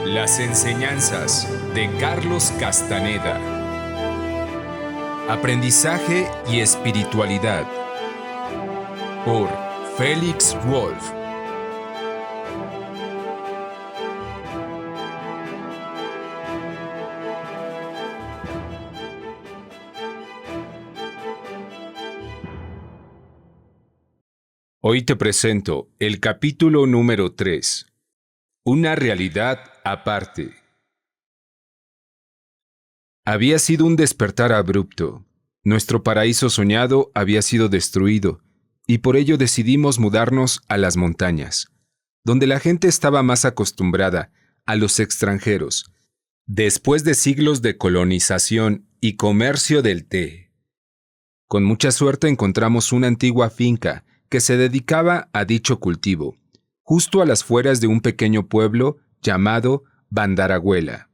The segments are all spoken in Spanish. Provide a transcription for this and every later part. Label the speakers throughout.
Speaker 1: Las enseñanzas de Carlos Castaneda. Aprendizaje y espiritualidad. Por Félix Wolf. Hoy te presento el capítulo número 3. Una realidad aparte. Había sido un despertar abrupto. Nuestro paraíso soñado había sido destruido, y por ello decidimos mudarnos a las montañas, donde la gente estaba más acostumbrada a los extranjeros, después de siglos de colonización y comercio del té. Con mucha suerte encontramos una antigua finca que se dedicaba a dicho cultivo, justo a las afueras de un pequeño pueblo llamado Bandaraguela.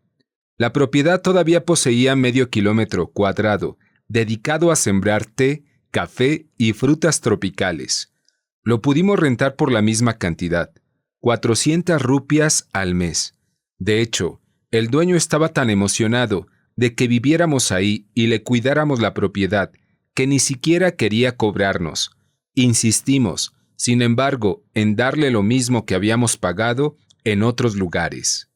Speaker 1: La propiedad todavía poseía medio kilómetro cuadrado, dedicado a sembrar té, café y frutas tropicales. Lo pudimos rentar por la misma cantidad, 400 rupias al mes. De hecho, el dueño estaba tan emocionado de que viviéramos ahí y le cuidáramos la propiedad, que ni siquiera quería cobrarnos. Insistimos, sin embargo, en darle lo mismo que habíamos pagado en otros lugares.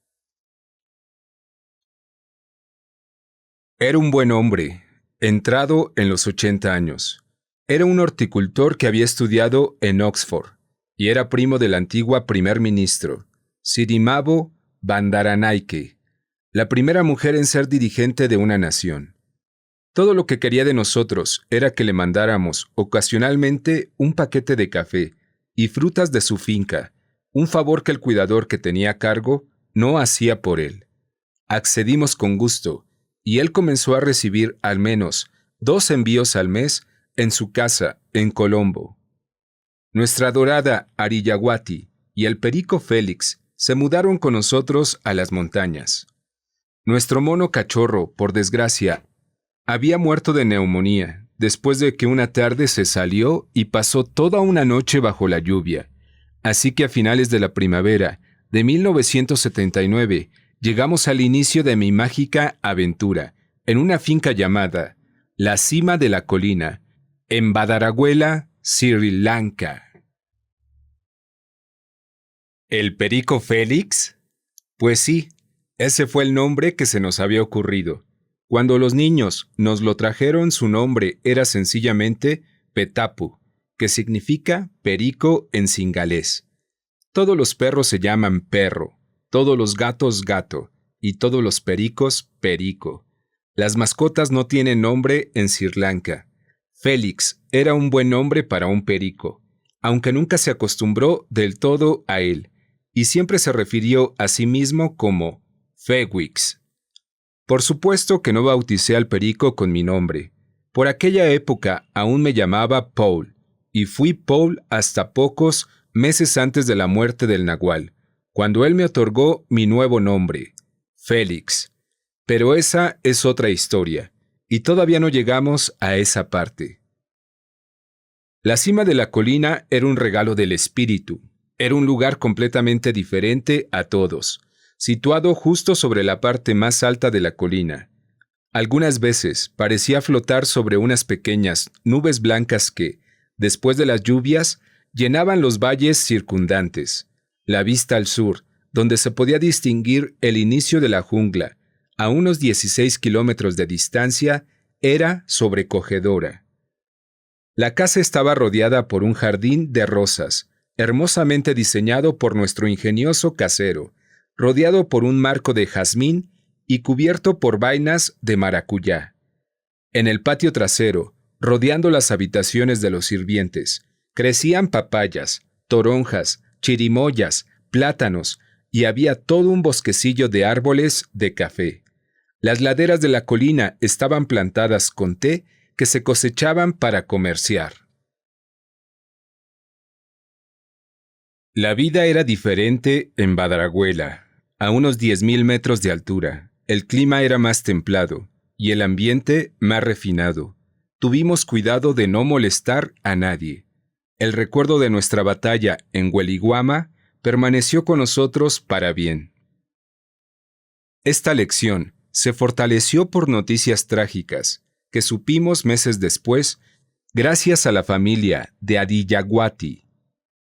Speaker 1: Era un buen hombre, entrado en los 80 años. Era un horticultor que había estudiado en Oxford y era primo del antiguo primer ministro, Sirimavo Bandaranaike, la primera mujer en ser dirigente de una nación. Todo lo que quería de nosotros era que le mandáramos ocasionalmente un paquete de café y frutas de su finca, un favor que el cuidador que tenía a cargo no hacía por él. Accedimos con gusto, y él comenzó a recibir al menos 2 envíos al mes en su casa en Colombo. Nuestra adorada Ariyawati y el perico Félix se mudaron con nosotros a las montañas. Nuestro mono cachorro, por desgracia, había muerto de neumonía después de que una tarde se salió y pasó toda una noche bajo la lluvia. Así que a finales de la primavera de 1979 llegamos al inicio de mi mágica aventura en una finca llamada La Cima de la Colina, en Bandaraguela, Sri Lanka. ¿El perico Félix? Pues sí, ese fue el nombre que se nos había ocurrido. Cuando los niños nos lo trajeron, su nombre era sencillamente Petapu, que significa perico en singalés. Todos los perros se llaman perro, todos los gatos gato, y todos los pericos perico. Las mascotas no tienen nombre en Sri Lanka. Félix era un buen nombre para un perico, aunque nunca se acostumbró del todo a él, y siempre se refirió a sí mismo como Fewix. Por supuesto que no bauticé al perico con mi nombre. Por aquella época aún me llamaba Paul, y fui Paul hasta pocos meses antes de la muerte del nagual, cuando él me otorgó mi nuevo nombre, Félix. Pero esa es otra historia, y todavía no llegamos a esa parte. La cima de la colina era un regalo del espíritu. Era un lugar completamente diferente a todos, situado justo sobre la parte más alta de la colina. Algunas veces parecía flotar sobre unas pequeñas nubes blancas que, después de las lluvias, llenaban los valles circundantes. La vista al sur, donde se podía distinguir el inicio de la jungla, a unos 16 kilómetros de distancia, era sobrecogedora. La casa estaba rodeada por un jardín de rosas, hermosamente diseñado por nuestro ingenioso casero, rodeado por un marco de jazmín y cubierto por vainas de maracuyá. En el patio trasero, rodeando las habitaciones de los sirvientes, crecían papayas, toronjas, chirimoyas, plátanos, y había todo un bosquecillo de árboles de café. Las laderas de la colina estaban plantadas con té que se cosechaban para comerciar. La vida era diferente en Bandaraguela. A unos 10.000 metros de altura, el clima era más templado y el ambiente más refinado. Tuvimos cuidado de no molestar a nadie. El recuerdo de nuestra batalla en Hueliguama permaneció con nosotros para bien. Esta lección se fortaleció por noticias trágicas que supimos meses después gracias a la familia de Adiyawati.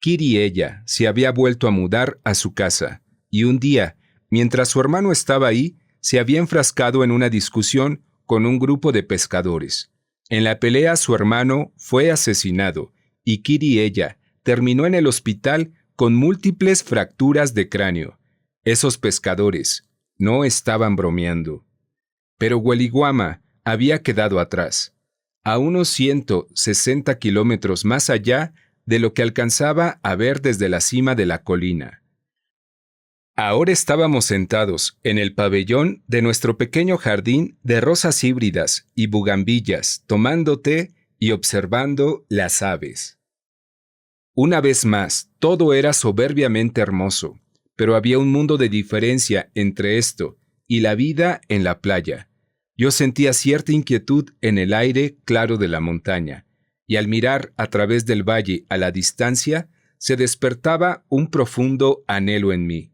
Speaker 1: Kiriella se había vuelto a mudar a su casa y un día, mientras su hermano estaba ahí, se había enfrascado en una discusión con un grupo de pescadores. En la pelea su hermano fue asesinado y Kiriella terminó en el hospital con múltiples fracturas de cráneo. Esos pescadores no estaban bromeando. Pero Huelihuama había quedado atrás, a unos 160 kilómetros más allá de lo que alcanzaba a ver desde la cima de la colina. Ahora estábamos sentados en el pabellón de nuestro pequeño jardín de rosas híbridas y bugambillas, tomando té y observando las aves. Una vez más, todo era soberbiamente hermoso, pero había un mundo de diferencia entre esto y la vida en la playa. Yo sentía cierta inquietud en el aire claro de la montaña, y al mirar a través del valle a la distancia, se despertaba un profundo anhelo en mí.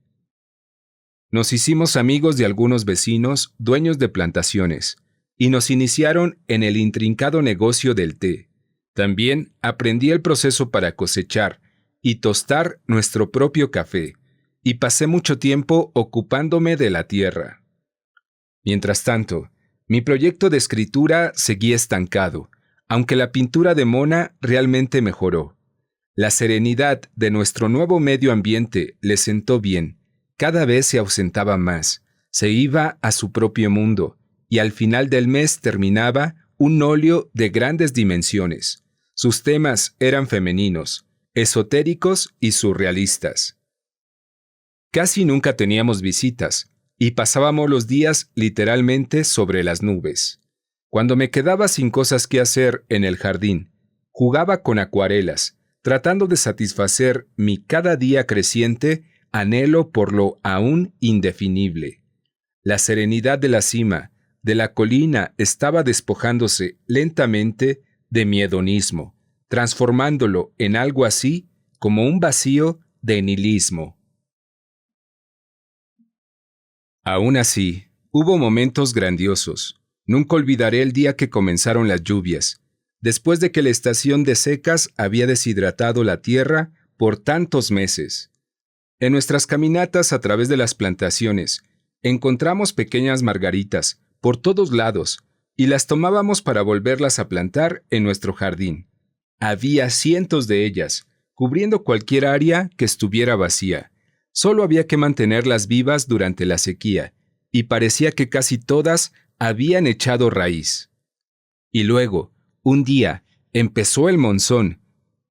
Speaker 1: Nos hicimos amigos de algunos vecinos, dueños de plantaciones, y nos iniciaron en el intrincado negocio del té. También aprendí el proceso para cosechar y tostar nuestro propio café, y pasé mucho tiempo ocupándome de la tierra. Mientras tanto, mi proyecto de escritura seguía estancado, aunque la pintura de Mona realmente mejoró. La serenidad de nuestro nuevo medio ambiente le sentó bien. Cada vez se ausentaba más, se iba a su propio mundo, y al final del mes terminaba un óleo de grandes dimensiones. Sus temas eran femeninos, esotéricos y surrealistas. Casi nunca teníamos visitas, y pasábamos los días literalmente sobre las nubes. Cuando me quedaba sin cosas que hacer en el jardín, jugaba con acuarelas, tratando de satisfacer mi cada día creciente anhelo por lo aún indefinible. La serenidad de la cima, de la colina, estaba despojándose lentamente de mi hedonismo, transformándolo en algo así como un vacío de nihilismo. Aún así, hubo momentos grandiosos. Nunca olvidaré el día que comenzaron las lluvias, después de que la estación de secas había deshidratado la tierra por tantos meses. En nuestras caminatas a través de las plantaciones, encontramos pequeñas margaritas por todos lados y las tomábamos para volverlas a plantar en nuestro jardín. Había cientos de ellas, cubriendo cualquier área que estuviera vacía. Solo había que mantenerlas vivas durante la sequía, y parecía que casi todas habían echado raíz. Y luego, un día, empezó el monzón,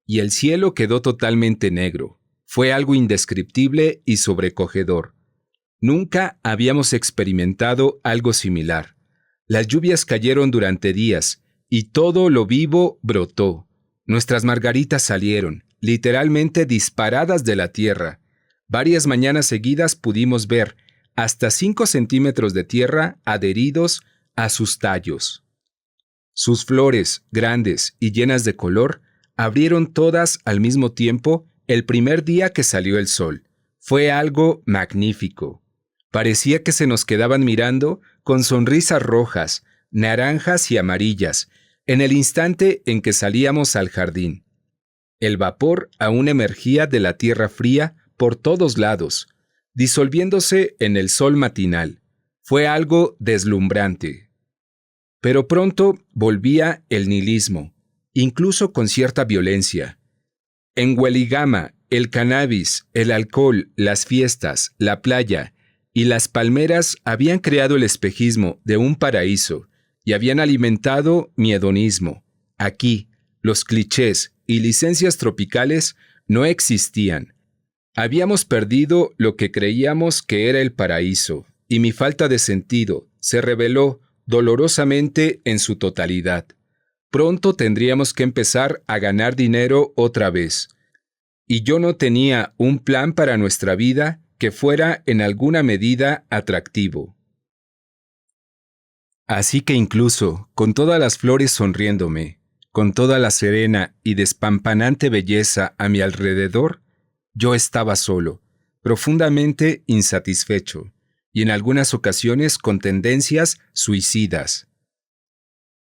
Speaker 1: y el cielo quedó totalmente negro. Fue algo indescriptible y sobrecogedor. Nunca habíamos experimentado algo similar. Las lluvias cayeron durante días, y todo lo vivo brotó. Nuestras margaritas salieron, literalmente disparadas de la tierra. Varias mañanas seguidas pudimos ver hasta 5 centímetros de tierra adheridos a sus tallos. Sus flores, grandes y llenas de color, abrieron todas al mismo tiempo el primer día que salió el sol. Fue algo magnífico. Parecía que se nos quedaban mirando con sonrisas rojas, naranjas y amarillas en el instante en que salíamos al jardín. El vapor aún emergía de la tierra fría por todos lados, disolviéndose en el sol matinal. Fue algo deslumbrante. Pero pronto volvía el nihilismo, incluso con cierta violencia. En Huelihuama, el cannabis, el alcohol, las fiestas, la playa y las palmeras habían creado el espejismo de un paraíso y habían alimentado mi hedonismo. Aquí, los clichés y licencias tropicales no existían. Habíamos perdido lo que creíamos que era el paraíso, y mi falta de sentido se reveló dolorosamente en su totalidad. Pronto tendríamos que empezar a ganar dinero otra vez, y yo no tenía un plan para nuestra vida que fuera en alguna medida atractivo. Así que incluso, con todas las flores sonriéndome, con toda la serena y despampanante belleza a mi alrededor, yo estaba solo, profundamente insatisfecho. y en algunas ocasiones con tendencias suicidas.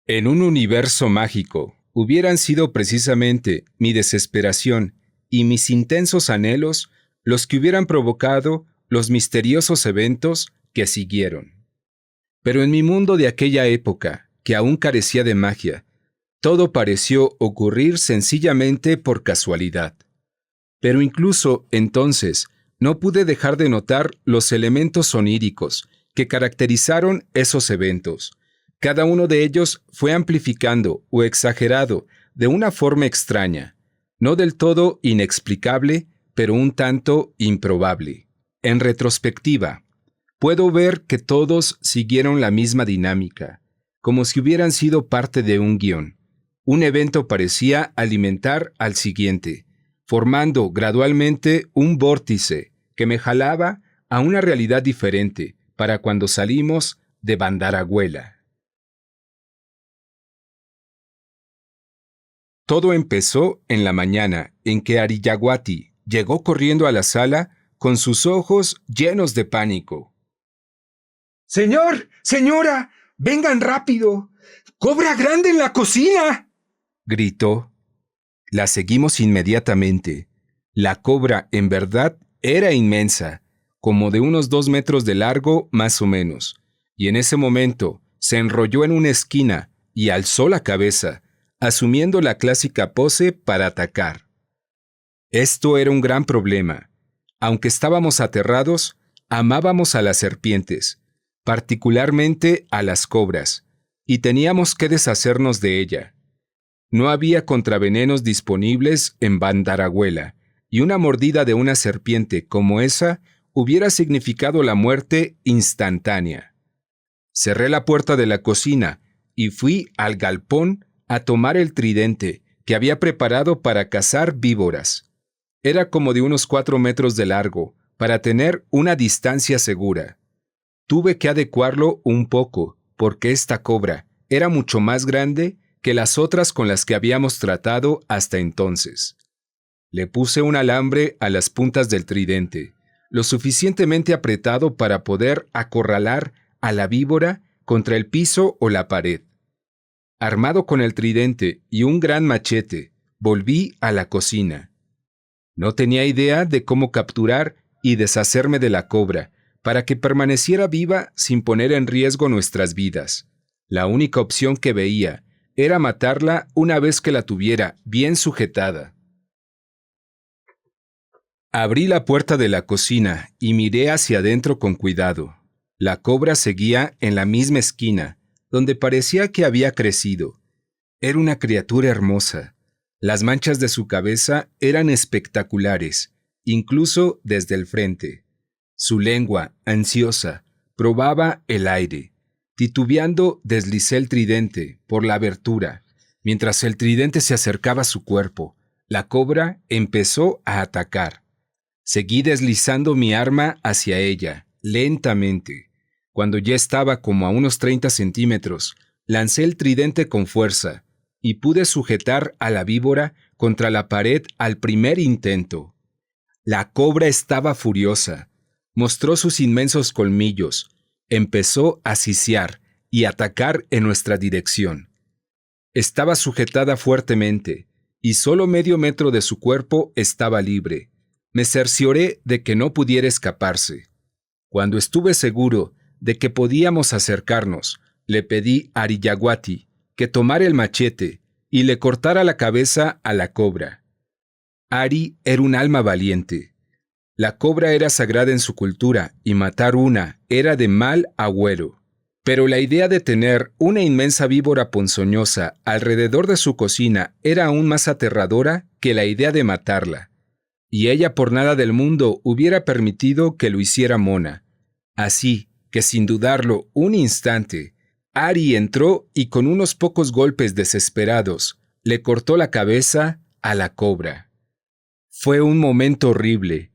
Speaker 1: En un universo mágico, hubieran sido precisamente mi desesperación y mis intensos anhelos los que hubieran provocado los misteriosos eventos que siguieron. Pero en mi mundo de aquella época, que aún carecía de magia, todo pareció ocurrir sencillamente por casualidad. Pero incluso entonces no pude dejar de notar los elementos oníricos que caracterizaron esos eventos. Cada uno de ellos fue amplificando o exagerado de una forma extraña, no del todo inexplicable, pero un tanto improbable. En retrospectiva, puedo ver que todos siguieron la misma dinámica, como si hubieran sido parte de un guión. Un evento parecía alimentar al siguiente, formando gradualmente un vórtice que me jalaba a una realidad diferente para cuando salimos de Bandaraguela. Todo empezó en la mañana en que Ariyaguati llegó corriendo a la sala con sus ojos llenos de pánico.
Speaker 2: ¡Señor! ¡Señora! ¡Vengan rápido! ¡Cobra grande en la cocina!,
Speaker 1: gritó. La seguimos inmediatamente. La cobra, en verdad, era inmensa, como de unos 2 metros de largo más o menos, y en ese momento se enrolló en una esquina y alzó la cabeza, asumiendo la clásica pose para atacar. Esto era un gran problema. Aunque estábamos aterrados, amábamos a las serpientes, particularmente a las cobras, y teníamos que deshacernos de ella. No había contravenenos disponibles en Bandaraguela, y una mordida de una serpiente como esa hubiera significado la muerte instantánea. Cerré la puerta de la cocina y fui al galpón a tomar el tridente que había preparado para cazar víboras. Era como de unos 4 metros de largo, para tener una distancia segura. Tuve que adecuarlo un poco, porque esta cobra era mucho más grande que las otras con las que habíamos tratado hasta entonces. Le puse un alambre a las puntas del tridente, lo suficientemente apretado para poder acorralar a la víbora contra el piso o la pared. Armado con el tridente y un gran machete, volví a la cocina. No tenía idea de cómo capturar y deshacerme de la cobra para que permaneciera viva sin poner en riesgo nuestras vidas. La única opción que veía era matarla una vez que la tuviera bien sujetada. Abrí la puerta de la cocina y miré hacia adentro con cuidado. La cobra seguía en la misma esquina, donde parecía que había crecido. Era una criatura hermosa. Las manchas de su cabeza eran espectaculares, incluso desde el frente. Su lengua, ansiosa, probaba el aire. Titubeando, deslicé el tridente por la abertura. Mientras el tridente se acercaba a su cuerpo, la cobra empezó a atacar. Seguí deslizando mi arma hacia ella, lentamente. Cuando ya estaba como a unos 30 centímetros, lancé el tridente con fuerza y pude sujetar a la víbora contra la pared al primer intento. La cobra estaba furiosa. Mostró sus inmensos colmillos. Empezó a sisear y atacar en nuestra dirección. Estaba sujetada fuertemente y solo medio metro de su cuerpo estaba libre. Me cercioré de que no pudiera escaparse. Cuando estuve seguro de que podíamos acercarnos, le pedí a Ariyaguati que tomara el machete y le cortara la cabeza a la cobra. Ari era un alma valiente. La cobra era sagrada en su cultura y matar una era de mal agüero. Pero la idea de tener una inmensa víbora ponzoñosa alrededor de su cocina era aún más aterradora que la idea de matarla. Y ella por nada del mundo hubiera permitido que lo hiciera Mona. Así que sin dudarlo un instante, Ari entró y con unos pocos golpes desesperados le cortó la cabeza a la cobra. Fue un momento horrible.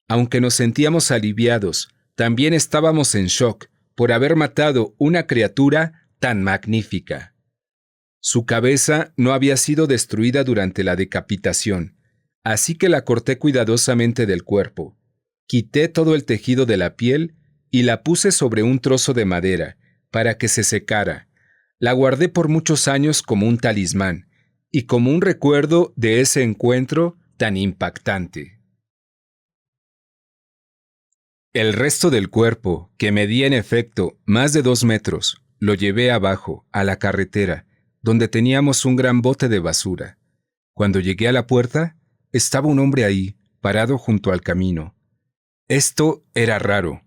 Speaker 1: Aunque nos sentíamos aliviados, también estábamos en shock por haber matado una criatura tan magnífica. Su cabeza no había sido destruida durante la decapitación, así que la corté cuidadosamente del cuerpo. Quité todo el tejido de la piel y la puse sobre un trozo de madera para que se secara. La guardé por muchos años como un talismán y como un recuerdo de ese encuentro tan impactante. El resto del cuerpo, que medía en efecto más de 2 metros, lo llevé abajo, a la carretera, donde teníamos un gran bote de basura. Cuando llegué a la puerta, estaba un hombre ahí, parado junto al camino. Esto era raro.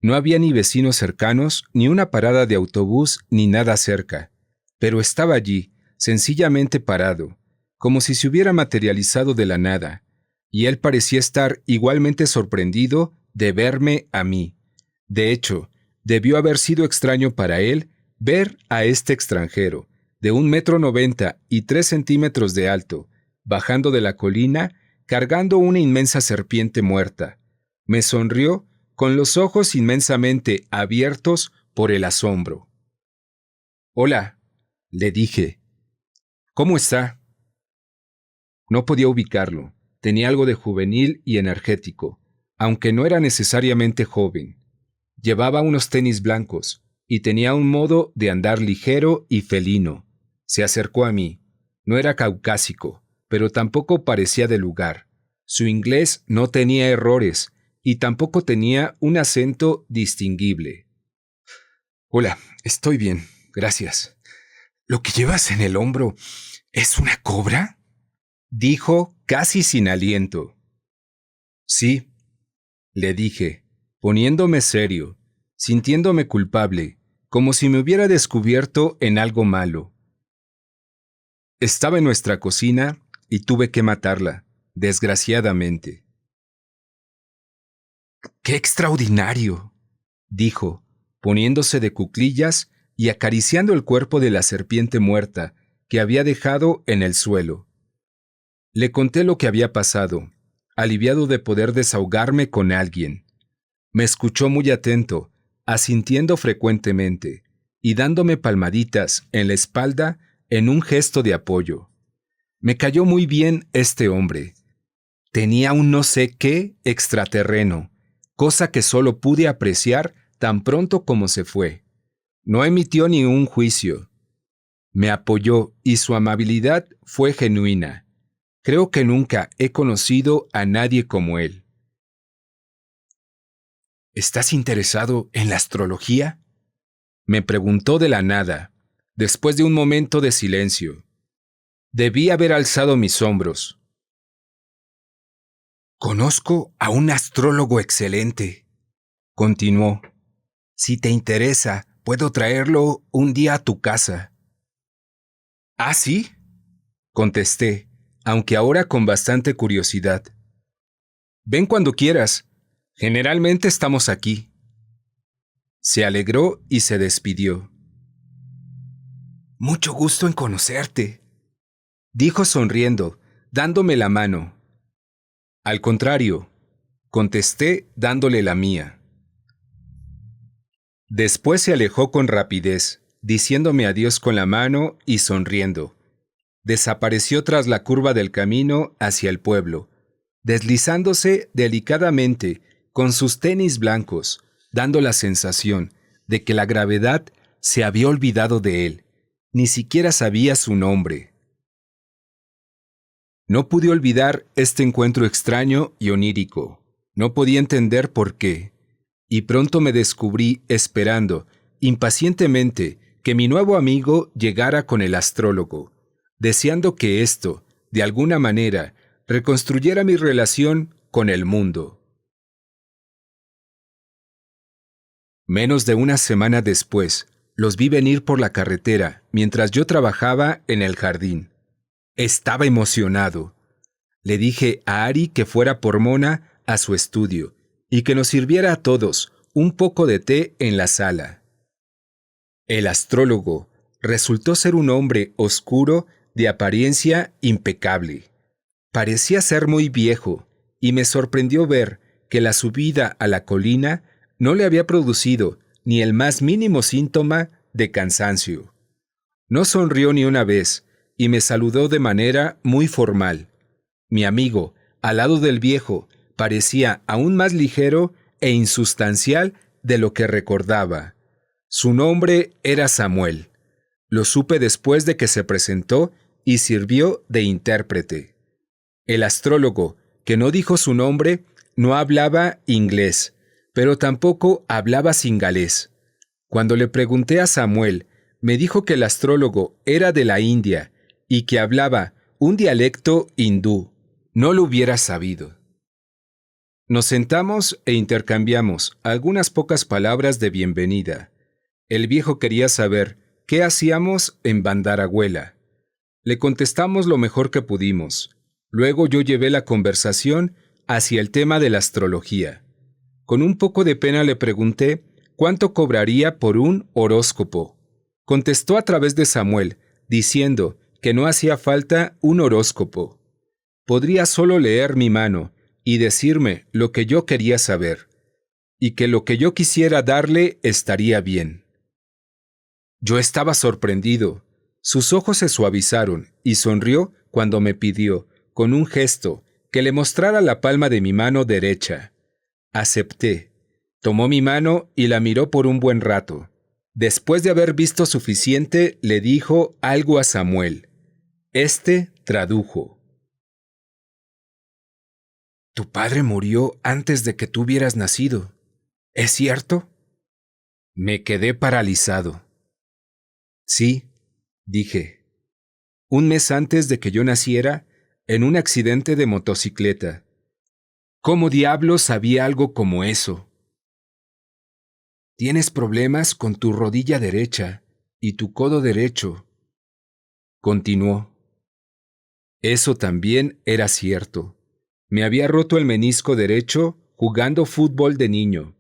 Speaker 1: No había ni vecinos cercanos, ni una parada de autobús, ni nada cerca. Pero estaba allí, sencillamente parado, como si se hubiera materializado de la nada, y él parecía estar igualmente sorprendido de verme a mí. De hecho, debió haber sido extraño para él ver a este extranjero, de 1,90 m y 3 centímetros de alto, bajando de la colina, cargando una inmensa serpiente muerta. Me sonrió con los ojos inmensamente abiertos por el asombro. «Hola», le dije. «¿Cómo está?» No podía ubicarlo. Tenía algo de juvenil y energético, aunque no era necesariamente joven. Llevaba unos tenis blancos y tenía un modo de andar ligero y felino. Se acercó a mí. No era caucásico, pero tampoco parecía de lugar. Su inglés no tenía errores y tampoco tenía un acento distinguible. «Hola, estoy bien, gracias. ¿Lo que llevas en el hombro es una cobra?», dijo casi sin aliento. «Sí», le dije, poniéndome serio, sintiéndome culpable, como si me hubiera descubierto en algo malo. Estaba en nuestra cocina y tuve que matarla, desgraciadamente. «¡Qué extraordinario!», dijo, poniéndose de cuclillas y acariciando el cuerpo de la serpiente muerta que había dejado en el suelo. Le conté lo que había pasado, aliviado de poder desahogarme con alguien. Me escuchó muy atento, asintiendo frecuentemente y dándome palmaditas en la espalda en un gesto de apoyo. Me cayó muy bien este hombre. Tenía un no sé qué extraterreno, cosa que solo pude apreciar tan pronto como se fue. No emitió ni un juicio. Me apoyó y su amabilidad fue genuina. Creo que nunca he conocido a nadie como él. «¿Estás interesado en la astrología?», me preguntó de la nada, después de un momento de silencio. Debí haber alzado mis hombros. «Conozco a un astrólogo excelente», continuó. «Si te interesa, puedo traerlo un día a tu casa». «¿Ah, sí?», contesté, aunque ahora con bastante curiosidad. «Ven cuando quieras. Generalmente estamos aquí». Se alegró y se despidió. «Mucho gusto en conocerte», dijo sonriendo, dándome la mano. «Al contrario», contesté dándole la mía. Después se alejó con rapidez, diciéndome adiós con la mano y sonriendo. Desapareció tras la curva del camino hacia el pueblo, deslizándose delicadamente con sus tenis blancos, dando la sensación de que la gravedad se había olvidado de él. Ni siquiera sabía su nombre. No pude olvidar este encuentro extraño y onírico. No podía entender por qué. Y pronto me descubrí esperando, impacientemente, que mi nuevo amigo llegara con el astrólogo, deseando que esto, de alguna manera, reconstruyera mi relación con el mundo. Menos de una semana después, los vi venir por la carretera mientras yo trabajaba en el jardín. Estaba emocionado. Le dije a Ari que fuera por Mona a su estudio y que nos sirviera a todos un poco de té en la sala. El astrólogo resultó ser un hombre oscuro de apariencia impecable. Parecía ser muy viejo y me sorprendió ver que la subida a la colina no le había producido ni el más mínimo síntoma de cansancio. No sonrió ni una vez y me saludó de manera muy formal. Mi amigo, al lado del viejo, parecía aún más ligero e insustancial de lo que recordaba. Su nombre era Samuel. Lo supe después de que se presentó y sirvió de intérprete. El astrólogo, que no dijo su nombre, no hablaba inglés, pero tampoco hablaba singalés. Cuando le pregunté a Samuel, me dijo que el astrólogo era de la India y que hablaba un dialecto hindú. No lo hubiera sabido. Nos sentamos e intercambiamos algunas pocas palabras de bienvenida. El viejo quería saber qué hacíamos en Bandaraguela. Le contestamos lo mejor que pudimos. Luego yo llevé la conversación hacia el tema de la astrología. Con un poco de pena le pregunté cuánto cobraría por un horóscopo. Contestó a través de Samuel, diciendo que no hacía falta un horóscopo. Podría solo leer mi mano y decirme lo que yo quería saber, y que lo que yo quisiera darle estaría bien. Yo estaba sorprendido. Sus ojos se suavizaron y sonrió cuando me pidió, con un gesto, que le mostrara la palma de mi mano derecha. Acepté. Tomó mi mano y la miró por un buen rato. Después de haber visto suficiente, le dijo algo a Samuel. Este tradujo. Tu padre murió antes de que tú hubieras nacido. ¿Es cierto? Me quedé paralizado. Sí, dije. Un mes antes de que yo naciera, en un accidente de motocicleta. ¿Cómo diablos sabía algo como eso? Tienes problemas con tu rodilla derecha y tu codo derecho. Continuó. Eso también era cierto. Me había roto el menisco derecho jugando fútbol de niño.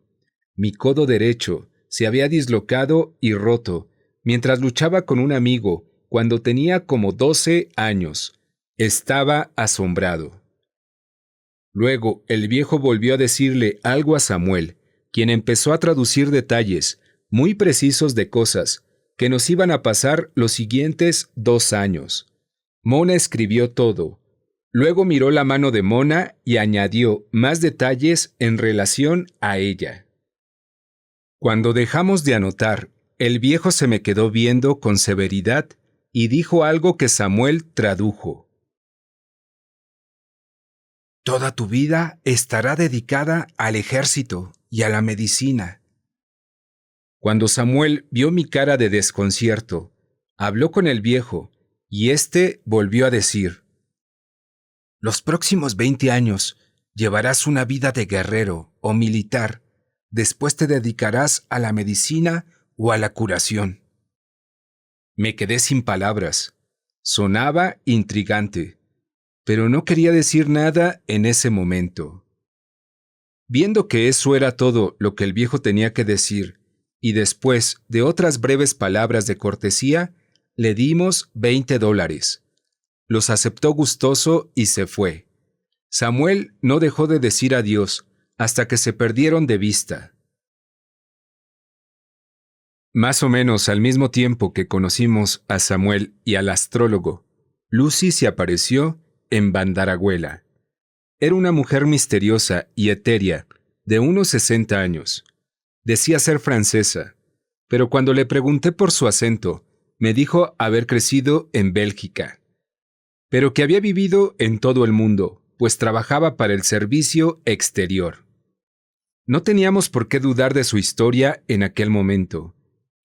Speaker 1: Mi codo derecho se había dislocado y roto mientras luchaba con un amigo cuando tenía como 12 años. Estaba asombrado. Luego el viejo volvió a decirle algo a Samuel, quien empezó a traducir detalles muy precisos de cosas que nos iban a pasar los siguientes 2 años. Mona escribió todo. Luego miró la mano de Mona y añadió más detalles en relación a ella. Cuando dejamos de anotar, el viejo se me quedó viendo con severidad y dijo algo que Samuel tradujo. Toda tu vida estará dedicada al ejército y a la medicina. Cuando Samuel vio mi cara de desconcierto, habló con el viejo y éste volvió a decir: Los próximos 20 años llevarás una vida de guerrero o militar. Después te dedicarás a la medicina o a la curación. Me quedé sin palabras. Sonaba intrigante, pero no quería decir nada en ese momento. Viendo que eso era todo lo que el viejo tenía que decir, y después de otras breves palabras de cortesía, le dimos $20. Los aceptó gustoso y se fue. Samuel no dejó de decir adiós hasta que se perdieron de vista. Más o menos al mismo tiempo que conocimos a Samuel y al astrólogo, Lucy se apareció en Bandaraguela. Era una mujer misteriosa y etérea, de unos 60 años. Decía ser francesa, pero cuando le pregunté por su acento, me dijo haber crecido en Bélgica, pero que había vivido en todo el mundo, pues trabajaba para el servicio exterior. No teníamos por qué dudar de su historia en aquel momento.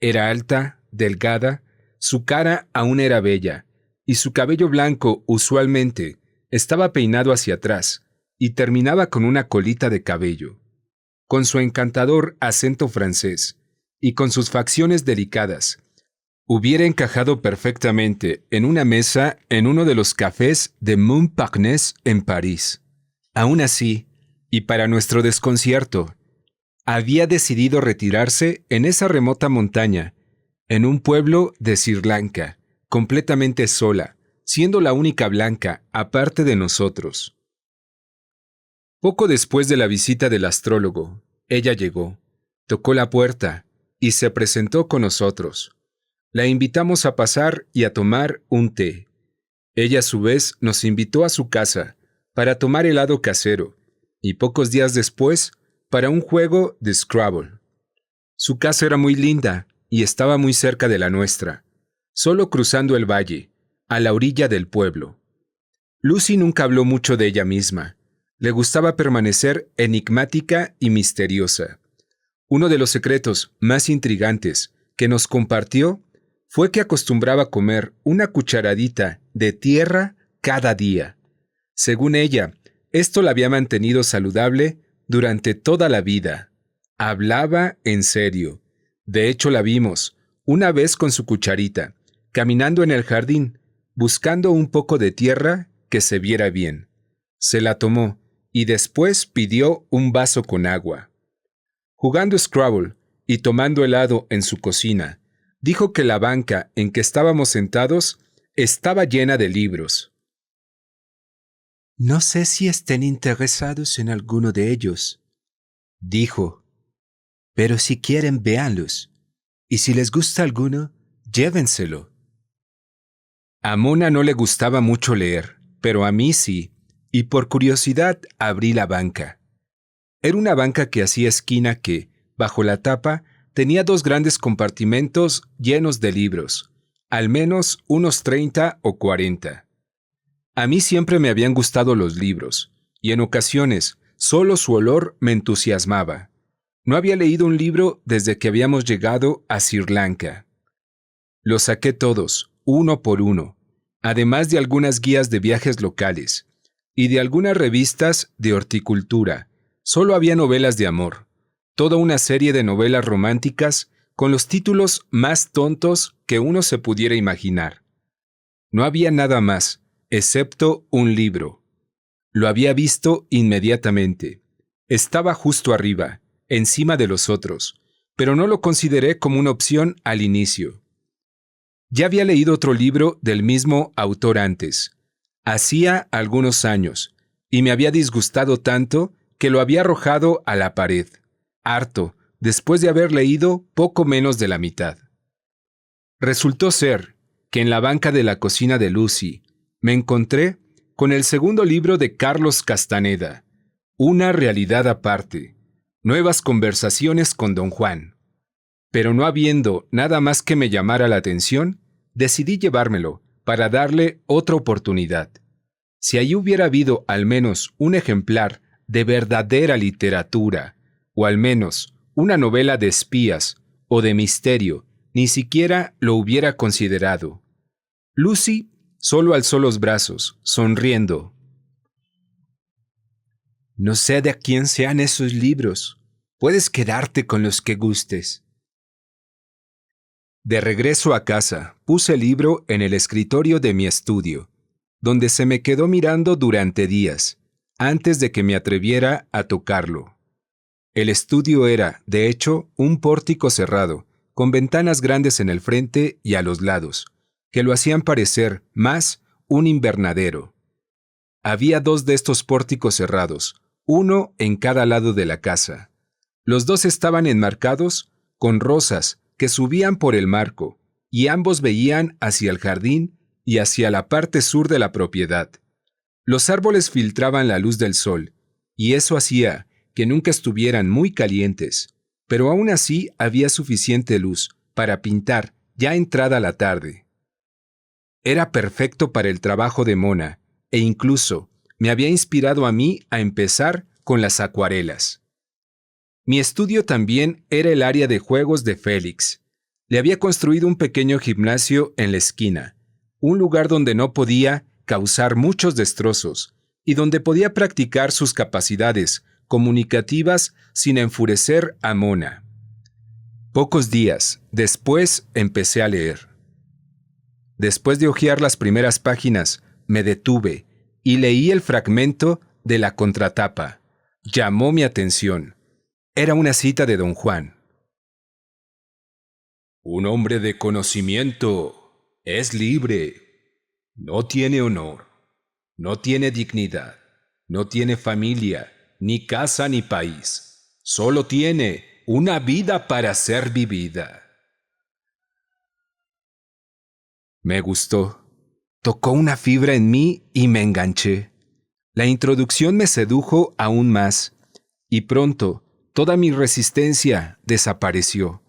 Speaker 1: Era alta, delgada, su cara aún era bella, y su cabello blanco usualmente estaba peinado hacia atrás y terminaba con una colita de cabello. Con su encantador acento francés y con sus facciones delicadas, hubiera encajado perfectamente en una mesa en uno de los cafés de Montparnasse en París. Aún así, y para nuestro desconcierto, había decidido retirarse en esa remota montaña, en un pueblo de Sri Lanka, completamente sola, siendo la única blanca aparte de nosotros. Poco después de la visita del astrólogo, ella llegó, tocó la puerta y se presentó con nosotros. La invitamos a pasar y a tomar un té. Ella a su vez nos invitó a su casa para tomar helado casero y pocos días después para un juego de Scrabble. Su casa era muy linda y estaba muy cerca de la nuestra, solo cruzando el valle, a la orilla del pueblo. Lucy nunca habló mucho de ella misma. Le gustaba permanecer enigmática y misteriosa. Uno de los secretos más intrigantes que nos compartió fue que acostumbraba comer una cucharadita de tierra cada día. Según ella, esto la había mantenido saludable durante toda la vida. Hablaba en serio. De hecho, la vimos, una vez con su cucharita, caminando en el jardín, buscando un poco de tierra que se viera bien. Se la tomó y después pidió un vaso con agua. Jugando Scrabble y tomando helado en su cocina, dijo que la banca en que estábamos sentados estaba llena de libros.
Speaker 3: No sé si estén interesados en alguno de ellos, dijo, pero si quieren, véanlos, y si les gusta alguno, llévenselo.
Speaker 1: A Mona no le gustaba mucho leer, pero a mí sí, y por curiosidad abrí la banca. Era una banca que hacía esquina que, bajo la tapa, tenía 2 grandes compartimentos llenos de libros, al menos unos 30 o 40. A mí siempre me habían gustado los libros, y en ocasiones solo su olor me entusiasmaba. No había leído un libro desde que habíamos llegado a Sri Lanka. Los saqué todos, uno por uno, además de algunas guías de viajes locales, y de algunas revistas de horticultura. Solo había novelas de amor, toda una serie de novelas románticas con los títulos más tontos que uno se pudiera imaginar. No había nada más, excepto un libro. Lo había visto inmediatamente. Estaba justo arriba, encima de los otros, pero no lo consideré como una opción al inicio. Ya había leído otro libro del mismo autor antes, hacía algunos años, y me había disgustado tanto que lo había arrojado a la pared, harto, después de haber leído poco menos de la mitad. Resultó ser que en la banca de la cocina de Lucy me encontré con el segundo libro de Carlos Castaneda, Una realidad aparte, nuevas conversaciones con Don Juan. Pero no habiendo nada más que me llamara la atención, decidí llevármelo para darle otra oportunidad. Si allí hubiera habido al menos un ejemplar de verdadera literatura, o al menos una novela de espías o de misterio, ni siquiera lo hubiera considerado. Lucy solo alzó los brazos, sonriendo.
Speaker 3: No sé de quién sean esos libros. Puedes quedarte con los que gustes.
Speaker 1: De regreso a casa, puse el libro en el escritorio de mi estudio, donde se me quedó mirando durante días, antes de que me atreviera a tocarlo. El estudio era, de hecho, un pórtico cerrado, con ventanas grandes en el frente y a los lados, que lo hacían parecer más un invernadero. Había 2 de estos pórticos cerrados, uno en cada lado de la casa. Los 2 estaban enmarcados con rosas que subían por el marco, y ambos veían hacia el jardín y hacia la parte sur de la propiedad. Los árboles filtraban la luz del sol, y eso hacía que nunca estuvieran muy calientes, pero aún así había suficiente luz para pintar ya entrada la tarde. Era perfecto para el trabajo de Mona, e incluso me había inspirado a mí a empezar con las acuarelas. Mi estudio también era el área de juegos de Félix. Le había construido un pequeño gimnasio en la esquina, un lugar donde no podía causar muchos destrozos y donde podía practicar sus capacidades comunicativas sin enfurecer a Mona. Pocos días después empecé a leer. Después de hojear las primeras páginas, me detuve y leí el fragmento de la contratapa. Llamó mi atención. Era una cita de Don Juan. Un hombre de conocimiento es libre. No tiene honor, no tiene dignidad, no tiene familia, ni casa ni país. Solo tiene una vida para ser vivida. Me gustó. Tocó una fibra en mí y me enganché. La introducción me sedujo aún más, y pronto toda mi resistencia desapareció.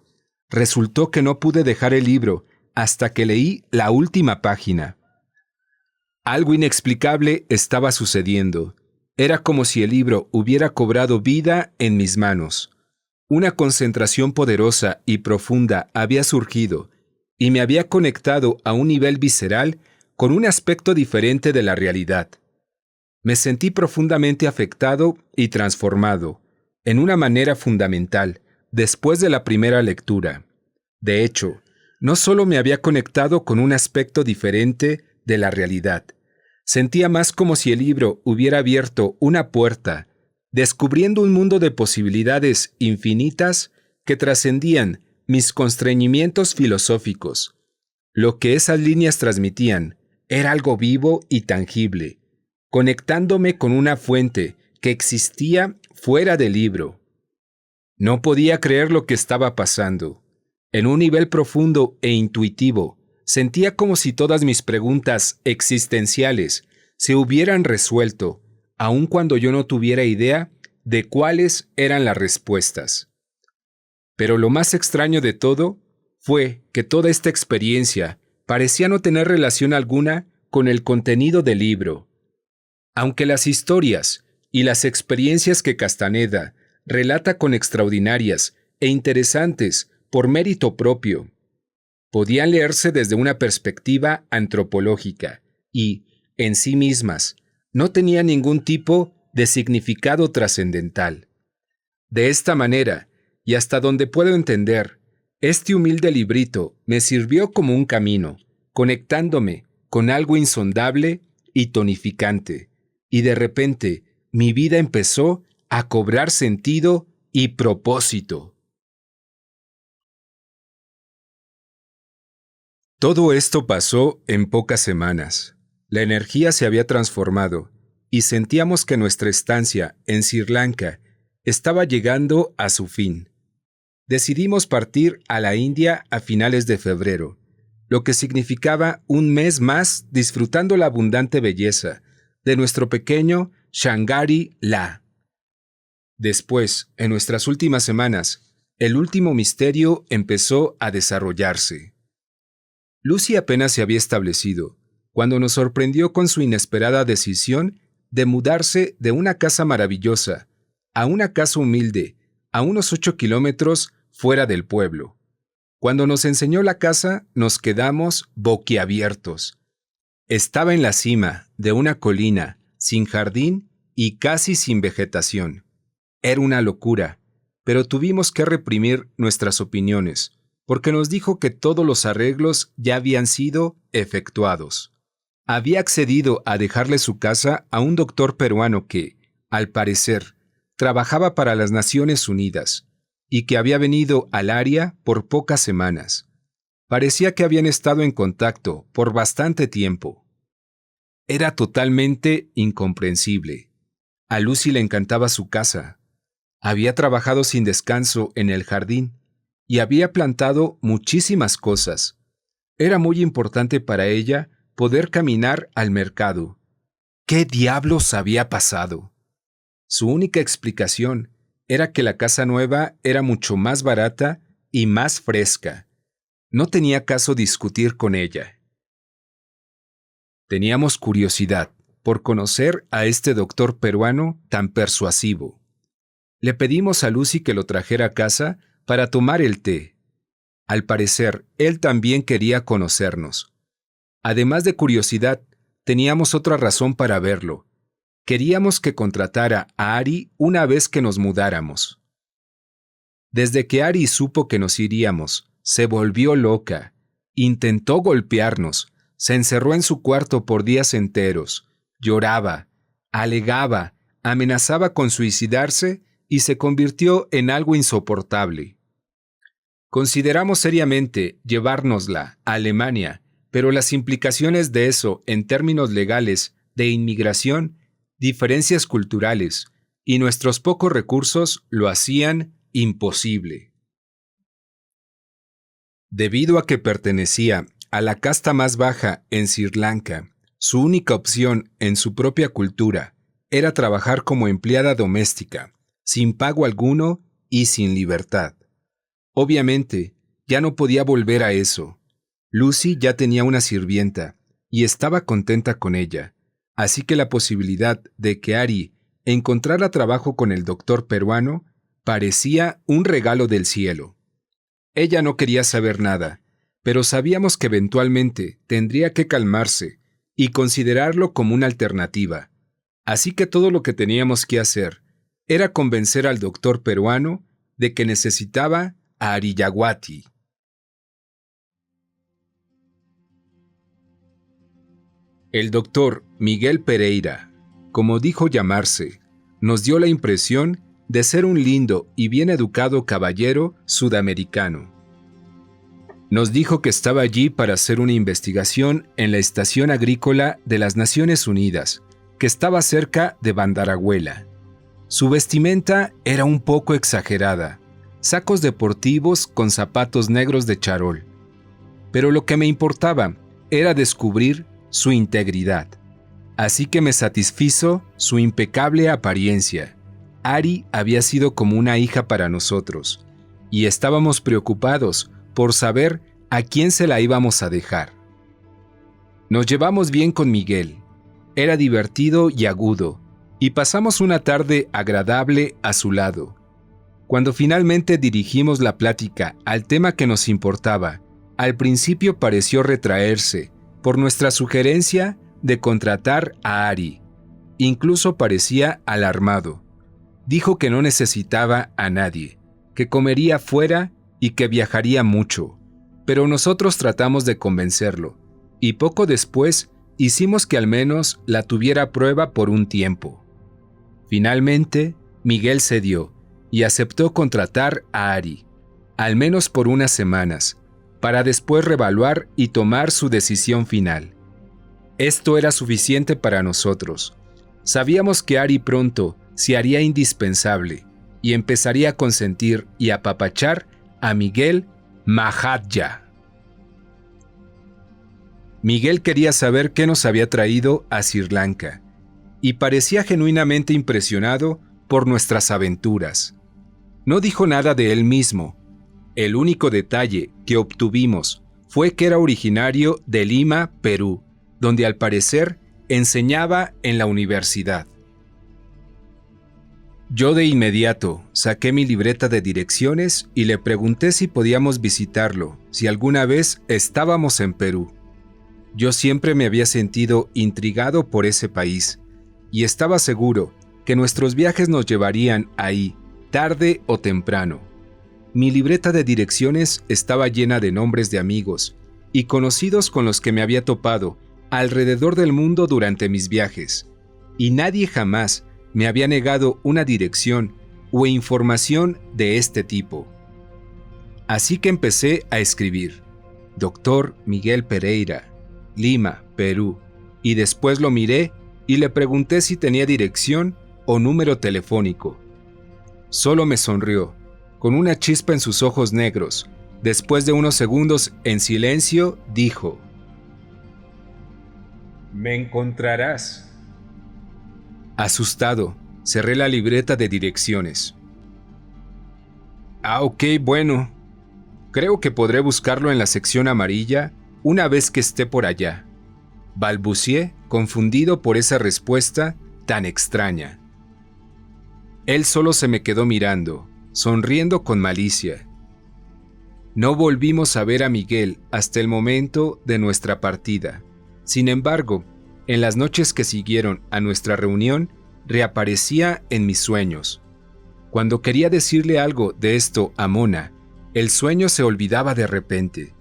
Speaker 1: Resultó que no pude dejar el libro hasta que leí la última página. Algo inexplicable estaba sucediendo. Era como si el libro hubiera cobrado vida en mis manos. Una concentración poderosa y profunda había surgido y me había conectado a un nivel visceral con un aspecto diferente de la realidad. Me sentí profundamente afectado y transformado, en una manera fundamental, después de la primera lectura. De hecho, no solo me había conectado con un aspecto diferente de la realidad, sentía más como si el libro hubiera abierto una puerta, descubriendo un mundo de posibilidades infinitas que trascendían mis constreñimientos filosóficos. Lo que esas líneas transmitían era algo vivo y tangible, conectándome con una fuente que existía fuera del libro. No podía creer lo que estaba pasando. En un nivel profundo e intuitivo, sentía como si todas mis preguntas existenciales se hubieran resuelto, aun cuando yo no tuviera idea de cuáles eran las respuestas. Pero lo más extraño de todo fue que toda esta experiencia parecía no tener relación alguna con el contenido del libro. Aunque las historias y las experiencias que Castaneda relata con extraordinarias e interesantes por mérito propio, podían leerse desde una perspectiva antropológica y, en sí mismas, no tenían ningún tipo de significado trascendental. De esta manera, y hasta donde puedo entender, este humilde librito me sirvió como un camino, conectándome con algo insondable y tonificante, y de repente mi vida empezó a cobrar sentido y propósito. Todo esto pasó en pocas semanas. La energía se había transformado y sentíamos que nuestra estancia en Sri Lanka estaba llegando a su fin. Decidimos partir a la India a finales de febrero, lo que significaba un mes más disfrutando la abundante belleza de nuestro pequeño Shangri-La. Después, en nuestras últimas semanas, el último misterio empezó a desarrollarse. Lucy apenas se había establecido cuando nos sorprendió con su inesperada decisión de mudarse de una casa maravillosa a una casa humilde a unos 8 kilómetros fuera del pueblo. Cuando nos enseñó la casa, nos quedamos boquiabiertos. Estaba en la cima de una colina, sin jardín y casi sin vegetación. Era una locura, pero tuvimos que reprimir nuestras opiniones, porque nos dijo que todos los arreglos ya habían sido efectuados. Había accedido a dejarle su casa a un doctor peruano que, al parecer, trabajaba para las Naciones Unidas y que había venido al área por pocas semanas. Parecía que habían estado en contacto por bastante tiempo. Era totalmente incomprensible. A Lucy le encantaba su casa. Había trabajado sin descanso en el jardín y había plantado muchísimas cosas. Era muy importante para ella poder caminar al mercado. ¿Qué diablos había pasado? Su única explicación era que la casa nueva era mucho más barata y más fresca. No tenía caso discutir con ella. Teníamos curiosidad por conocer a este doctor peruano tan persuasivo. Le pedimos a Lucy que lo trajera a casa para tomar el té. Al parecer, él también quería conocernos. Además de curiosidad, teníamos otra razón para verlo. Queríamos que contratara a Ari una vez que nos mudáramos. Desde que Ari supo que nos iríamos, se volvió loca. Intentó golpearnos, se encerró en su cuarto por días enteros, lloraba, alegaba, amenazaba con suicidarse y se convirtió en algo insoportable. Consideramos seriamente llevárnosla a Alemania, pero las implicaciones de eso en términos legales de inmigración, diferencias culturales y nuestros pocos recursos lo hacían imposible. Debido a que pertenecía a la casta más baja en Sri Lanka, su única opción en su propia cultura era trabajar como empleada doméstica, sin pago alguno y sin libertad. Obviamente, ya no podía volver a eso. Lucy ya tenía una sirvienta y estaba contenta con ella, así que la posibilidad de que Ari encontrara trabajo con el doctor peruano parecía un regalo del cielo. Ella no quería saber nada, pero sabíamos que eventualmente tendría que calmarse y considerarlo como una alternativa. Así que todo lo que teníamos que hacer era convencer al doctor peruano de que necesitaba a Ariyaguati. El doctor Miguel Pereira, como dijo llamarse, nos dio la impresión de ser un lindo y bien educado caballero sudamericano. Nos dijo que estaba allí para hacer una investigación en la Estación Agrícola de las Naciones Unidas, que estaba cerca de Bandaragüela. Su vestimenta era un poco exagerada, sacos deportivos con zapatos negros de charol. Pero lo que me importaba era descubrir su integridad. Así que me satisfizo su impecable apariencia. Ari había sido como una hija para nosotros, y estábamos preocupados por saber a quién se la íbamos a dejar. Nos llevamos bien con Miguel. Era divertido y agudo, y pasamos una tarde agradable a su lado. Cuando finalmente dirigimos la plática al tema que nos importaba, al principio pareció retraerse por nuestra sugerencia de contratar a Ari. Incluso parecía alarmado. Dijo que no necesitaba a nadie, que comería fuera y que viajaría mucho, pero nosotros tratamos de convencerlo, y poco después hicimos que al menos la tuviera a prueba por un tiempo. Finalmente, Miguel cedió y aceptó contratar a Ari, al menos por unas semanas, para después reevaluar y tomar su decisión final. Esto era suficiente para nosotros. Sabíamos que Ari pronto se haría indispensable y empezaría a consentir y apapachar a Miguel Mahatya. Miguel quería saber qué nos había traído a Sri Lanka y parecía genuinamente impresionado por nuestras aventuras. No dijo nada de él mismo. El único detalle que obtuvimos fue que era originario de Lima, Perú, donde al parecer enseñaba en la universidad. Yo de inmediato saqué mi libreta de direcciones y le pregunté si podíamos visitarlo, si alguna vez estábamos en Perú. Yo siempre me había sentido intrigado por ese país y estaba seguro que nuestros viajes nos llevarían ahí, tarde o temprano. Mi libreta de direcciones estaba llena de nombres de amigos y conocidos con los que me había topado alrededor del mundo durante mis viajes, y nadie jamás me había negado una dirección o información de este tipo. Así que empecé a escribir: Dr. Miguel Pereira, Lima, Perú, y después lo miré y le pregunté si tenía dirección o número telefónico. Solo me sonrió, con una chispa en sus ojos negros. Después de unos segundos en silencio, dijo: «Me encontrarás». Asustado, cerré la libreta de direcciones. Ok, bueno. Creo que podré buscarlo en la sección amarilla una vez que esté por allá. Balbucié, confundido por esa respuesta tan extraña. Él solo se me quedó mirando, sonriendo con malicia. No volvimos a ver a Miguel hasta el momento de nuestra partida. Sin embargo, en las noches que siguieron a nuestra reunión, reaparecía en mis sueños. Cuando quería decirle algo de esto a Mona, el sueño se olvidaba de repente.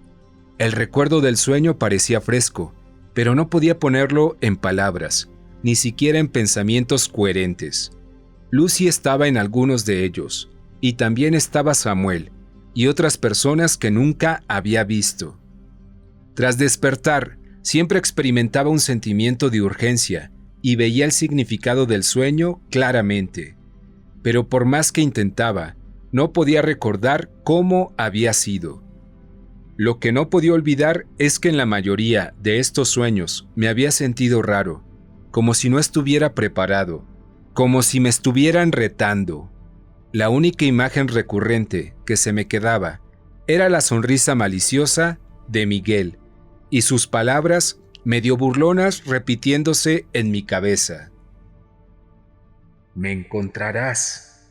Speaker 1: El recuerdo del sueño parecía fresco, pero no podía ponerlo en palabras, ni siquiera en pensamientos coherentes. Lucy estaba en algunos de ellos, y también estaba Samuel, y otras personas que nunca había visto. Tras despertar, siempre experimentaba un sentimiento de urgencia y veía el significado del sueño claramente. Pero por más que intentaba, no podía recordar cómo había sido. Lo que no podía olvidar es que en la mayoría de estos sueños me había sentido raro, como si no estuviera preparado, como si me estuvieran retando. La única imagen recurrente que se me quedaba era la sonrisa maliciosa de Miguel y sus palabras medio burlonas repitiéndose en mi cabeza. Me encontrarás.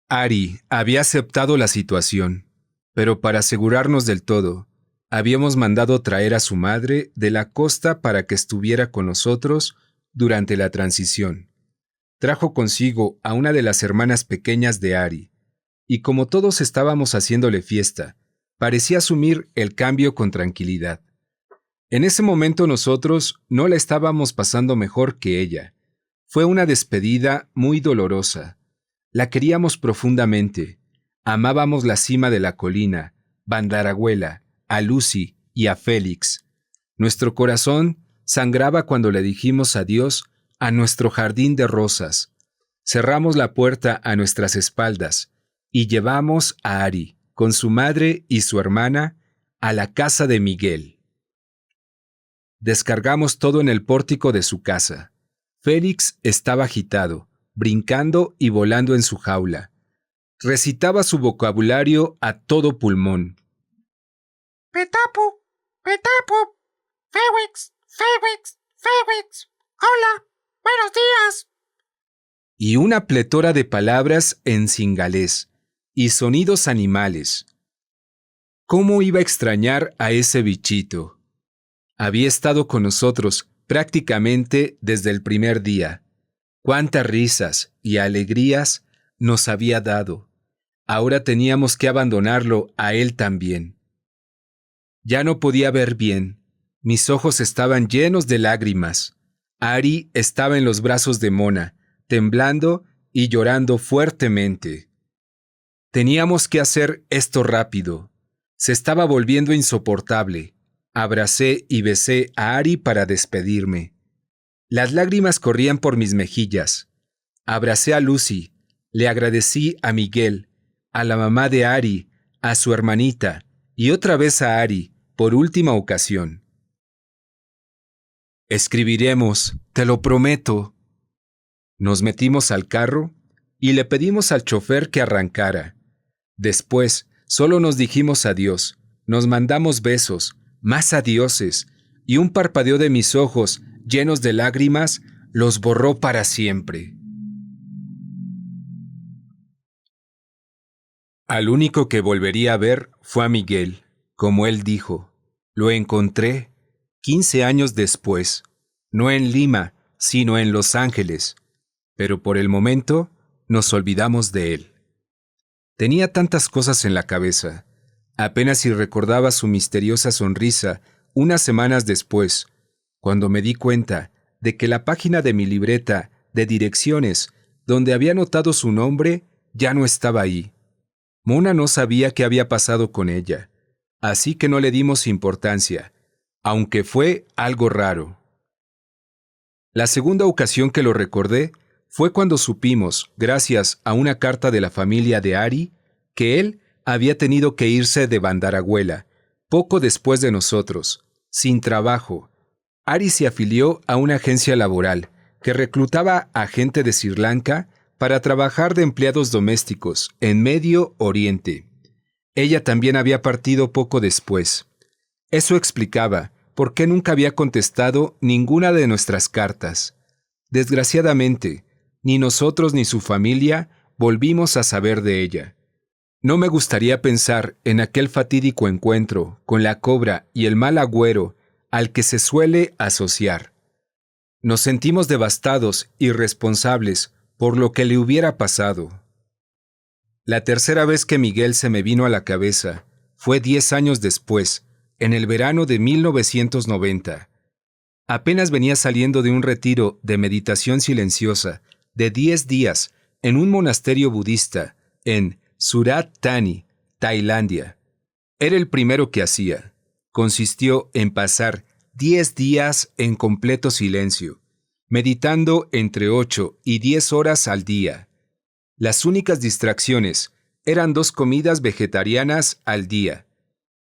Speaker 1: Ari había aceptado la situación, pero para asegurarnos del todo, habíamos mandado traer a su madre de la costa para que estuviera con nosotros durante la transición. Trajo consigo a una de las hermanas pequeñas de Ari, y como todos estábamos haciéndole fiesta, parecía asumir el cambio con tranquilidad. En ese momento nosotros no la estábamos pasando mejor que ella. Fue una despedida muy dolorosa. La queríamos profundamente. Amábamos la cima de la colina, Bandaragüela, a Lucy y a Félix. Nuestro corazón sangraba cuando le dijimos adiós a nuestro jardín de rosas. Cerramos la puerta a nuestras espaldas y llevamos a Ari, con su madre y su hermana, a la casa de Miguel. Descargamos todo en el pórtico de su casa. Félix estaba agitado, brincando y volando en su jaula. Recitaba su vocabulario a todo pulmón.
Speaker 4: Petapu, Petapu, Félix, Félix, Félix. Hola, buenos días.
Speaker 1: Y una pletora de palabras en cingalés y sonidos animales. ¿Cómo iba a extrañar a ese bichito? Había estado con nosotros prácticamente desde el primer día. Cuántas risas y alegrías nos había dado. Ahora teníamos que abandonarlo a él también. Ya no podía ver bien. Mis ojos estaban llenos de lágrimas. Ari estaba en los brazos de Mona, temblando y llorando fuertemente. Teníamos que hacer esto rápido. Se estaba volviendo insoportable. Abracé y besé a Ari para despedirme. Las lágrimas corrían por mis mejillas. Abracé a Lucy, le agradecí a Miguel, a la mamá de Ari, a su hermanita y otra vez a Ari, por última ocasión. Escribiremos, te lo prometo. Nos metimos al carro y le pedimos al chofer que arrancara. Después, solo nos dijimos adiós, nos mandamos besos, más adioses, y un parpadeo de mis ojos, llenos de lágrimas, los borró para siempre. Al único que volvería a ver fue a Miguel, como él dijo. Lo encontré 15 años después, no en Lima, sino en Los Ángeles, pero por el momento nos olvidamos de él. Tenía tantas cosas en la cabeza, apenas si recordaba su misteriosa sonrisa unas semanas después, cuando me di cuenta de que la página de mi libreta de direcciones, donde había anotado su nombre, ya no estaba ahí. Mona no sabía qué había pasado con ella, así que no le dimos importancia, aunque fue algo raro. La segunda ocasión que lo recordé fue cuando supimos, gracias a una carta de la familia de Ari, que él había tenido que irse de Bandaragüela, poco después de nosotros, sin trabajo. Ari se afilió a una agencia laboral que reclutaba a gente de Sri Lanka para trabajar de empleados domésticos en Medio Oriente. Ella también había partido poco después. Eso explicaba por qué nunca había contestado ninguna de nuestras cartas. Desgraciadamente, ni nosotros ni su familia volvimos a saber de ella. No me gustaría pensar en aquel fatídico encuentro con la cobra y el mal agüero al que se suele asociar. Nos sentimos devastados y responsables por lo que le hubiera pasado. La tercera vez que Miguel se me vino a la cabeza fue 10 años después, en el verano de 1990. Apenas venía saliendo de un retiro de meditación silenciosa de 10 días en un monasterio budista en Surat Thani, Tailandia. Era el primero que hacía. Consistió en pasar 10 días en completo silencio, meditando entre 8 y 10 horas al día. Las únicas distracciones eran 2 comidas vegetarianas al día,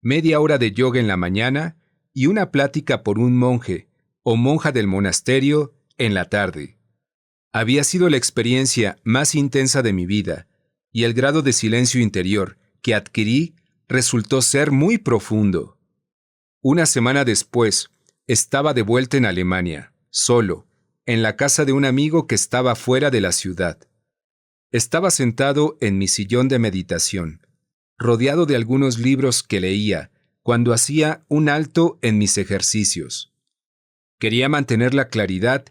Speaker 1: media hora de yoga en la mañana y una plática por un monje o monja del monasterio en la tarde. Había sido la experiencia más intensa de mi vida, y el grado de silencio interior que adquirí resultó ser muy profundo. Una semana después, estaba de vuelta en Alemania, solo, en la casa de un amigo que estaba fuera de la ciudad. Estaba sentado en mi sillón de meditación, rodeado de algunos libros que leía, cuando hacía un alto en mis ejercicios. Quería mantener la claridad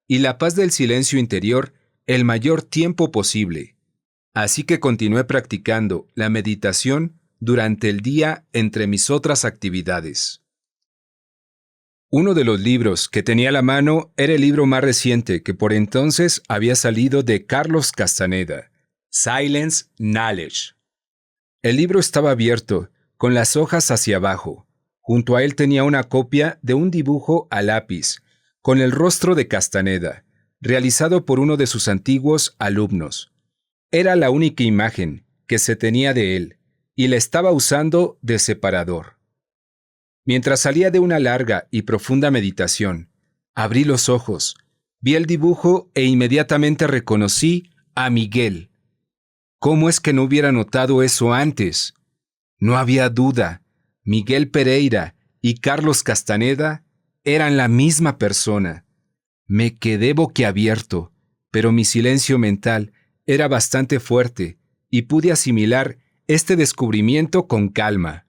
Speaker 1: y la paz del silencio interior el mayor tiempo posible, así que continué practicando la meditación durante el día entre mis otras actividades. Uno de los libros que tenía a la mano era el libro más reciente que por entonces había salido de Carlos Castaneda, Silence Knowledge. El libro estaba abierto, con las hojas hacia abajo. Junto a él tenía una copia de un dibujo a lápiz, con el rostro de Castaneda, realizado por uno de sus antiguos alumnos. Era la única imagen que se tenía de él, y la estaba usando de separador. Mientras salía de una larga y profunda meditación, abrí los ojos, vi el dibujo e inmediatamente reconocí a Miguel. ¿Cómo es que no hubiera notado eso antes? No había duda, Miguel Pereira y Carlos Castaneda eran la misma persona. Me quedé boquiabierto, pero mi silencio mental era bastante fuerte y pude asimilar este descubrimiento con calma.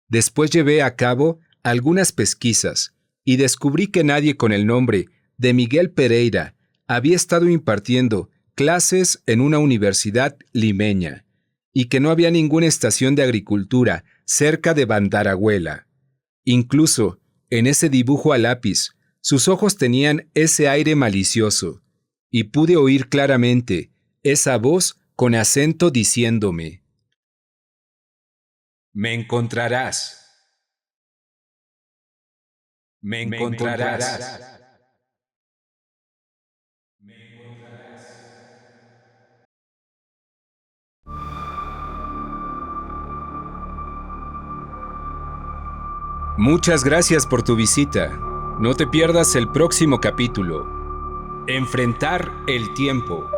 Speaker 1: Después llevé a cabo algunas pesquisas y descubrí que nadie con el nombre de Miguel Pereira había estado impartiendo clases en una universidad limeña y que no había ninguna estación de agricultura cerca de Bandaragüela. Incluso, en ese dibujo a lápiz, sus ojos tenían ese aire malicioso, y pude oír claramente esa voz con acento diciéndome: «Me encontrarás. Me encontrarás». Muchas gracias por tu visita. No te pierdas el próximo capítulo. Enfrentar el tiempo.